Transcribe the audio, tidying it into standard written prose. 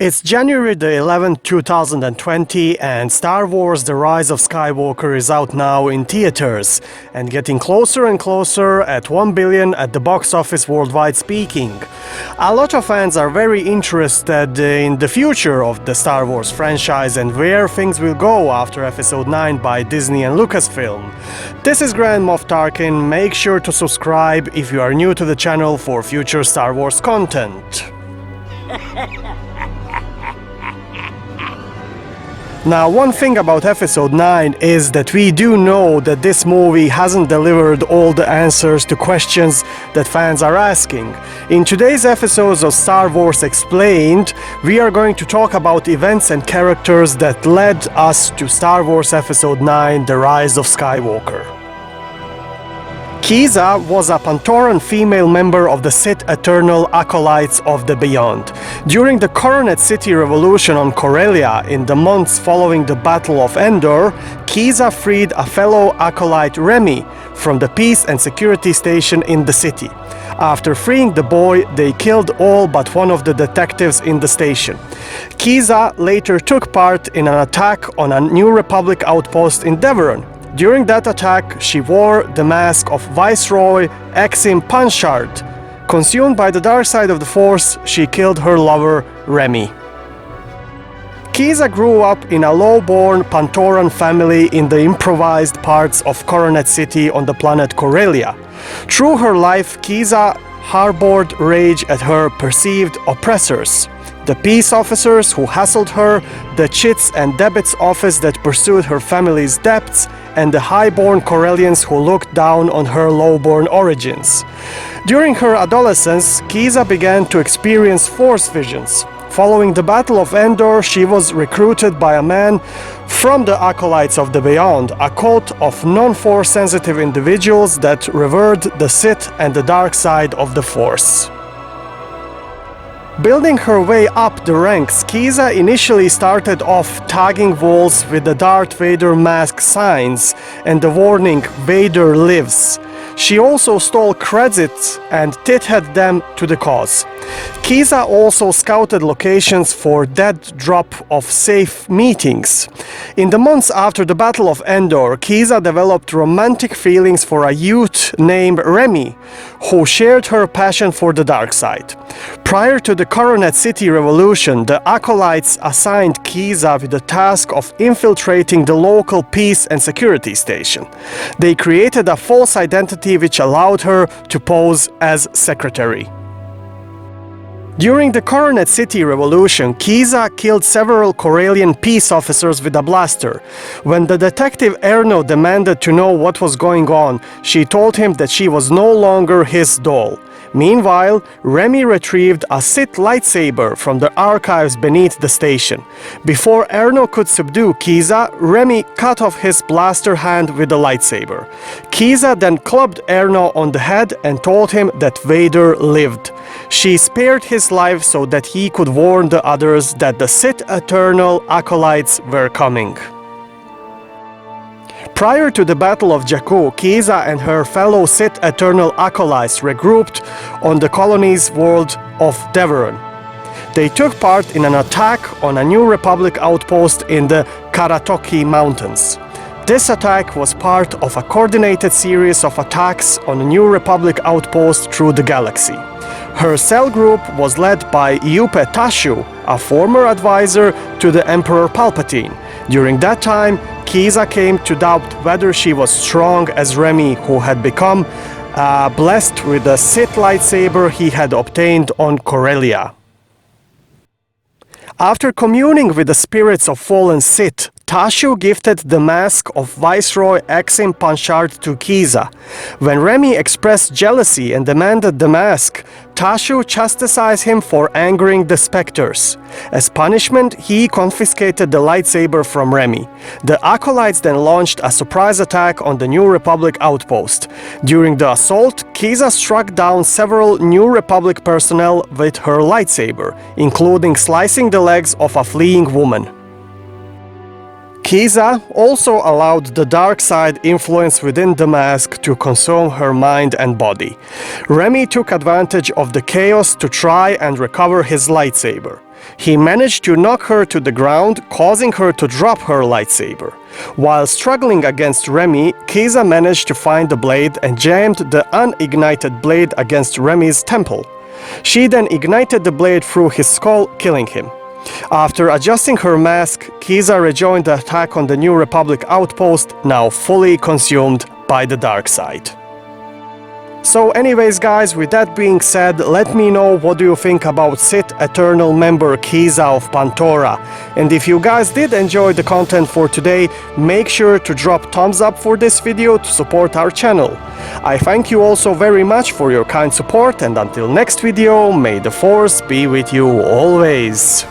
It's January the 11th, 2020, and Star Wars The Rise of Skywalker is out now in theaters and getting closer and closer at 1 billion at the box office worldwide speaking. A lot of fans are very interested in the future of the Star Wars franchise and where things will go after Episode 9 by Disney and Lucasfilm. This is Grand Moff Tarkin. Make sure to subscribe if you are new to the channel for future Star Wars content. Now, one thing about Episode 9 is that we do know that this movie hasn't delivered all the answers to questions that fans are asking. In today's episodes of Star Wars Explained, we are going to talk about events and characters that led us to Star Wars Episode 9, The Rise of Skywalker. Kiza was a Pantoran female member of the Sith Eternal Acolytes of the Beyond. During the Coronet City revolution on Corellia in the months following the Battle of Endor, Kiza freed a fellow acolyte, Remi, from the peace and security station in the city. After freeing the boy, they killed all but one of the detectives in the station. Kiza later took part in an attack on a New Republic outpost in Devaron. During that attack, she wore the mask of Viceroy Exim Panshard. Consumed by the dark side of the Force, she killed her lover, Remi. Kiza grew up in a low-born Pantoran family in the improvised parts of Coronet City on the planet Corellia. Through her life, Kiza harbored rage at her perceived oppressors. The peace officers who hassled her, the chits and debits office that pursued her family's debts, and the high-born Corellians who looked down on her low-born origins. During her adolescence, Kiza began to experience Force visions. Following the Battle of Endor, she was recruited by a man from the Acolytes of the Beyond, a cult of non-Force sensitive individuals that revered the Sith and the dark side of the Force. Building her way up the ranks, Kiza initially started off tagging walls with the Darth Vader mask signs and the warning "Vader lives." She also stole credits and tit-headed them to the cause. Kiza also scouted locations for dead drop of safe meetings. In the months after the Battle of Endor, Kiza developed romantic feelings for a youth named Remi, who shared her passion for the dark side. Prior to the Coronet City revolution, the Acolytes assigned Kiza with the task of infiltrating the local peace and security station. They created a false identity which allowed her to pose as secretary. During the Coronet City revolution, Kiza killed several Corellian peace officers with a blaster. When the detective Erno demanded to know what was going on, she told him that she was no longer his doll. Meanwhile, Remi retrieved a Sith lightsaber from the archives beneath the station. Before Erno could subdue Kiza, Remi cut off his blaster hand with the lightsaber. Kiza then clubbed Erno on the head and told him that Vader lived. She spared his life so that he could warn the others that the Sith Eternal Acolytes were coming. Prior to the Battle of Jakku, Kiza and her fellow Sith Eternal Acolytes regrouped on the colony's world of Devaron. They took part in an attack on a New Republic outpost in the Karatoki Mountains. This attack was part of a coordinated series of attacks on a New Republic outpost through the galaxy. Her cell group was led by Yupe Tashu, a former advisor to the Emperor Palpatine. During that time, Kiza came to doubt whether she was strong as Remi, who had become blessed with the Sith lightsaber he had obtained on Corellia. After communing with the spirits of fallen Sith, Tashu gifted the mask of Viceroy Exim Panshard to Kiza. When Remi expressed jealousy and demanded the mask, Tashu chastised him for angering the specters. As punishment, he confiscated the lightsaber from Remi. The Acolytes then launched a surprise attack on the New Republic outpost. During the assault, Kiza struck down several New Republic personnel with her lightsaber, including slicing the legs of a fleeing woman. Kiza also allowed the dark side influence within the mask to consume her mind and body. Remi took advantage of the chaos to try and recover his lightsaber. He managed to knock her to the ground, causing her to drop her lightsaber. While struggling against Remi, Kiza managed to find the blade and jammed the unignited blade against Remi's temple. She then ignited the blade through his skull, killing him. After adjusting her mask, Kiza rejoined the attack on the New Republic outpost, now fully consumed by the dark side. So anyways guys, with that being said, let me know what do you think about Sith Eternal member Kiza of Pantoran. And if you guys did enjoy the content for today, make sure to drop thumbs up for this video to support our channel. I thank you also very much for your kind support, and until next video, may the Force be with you always.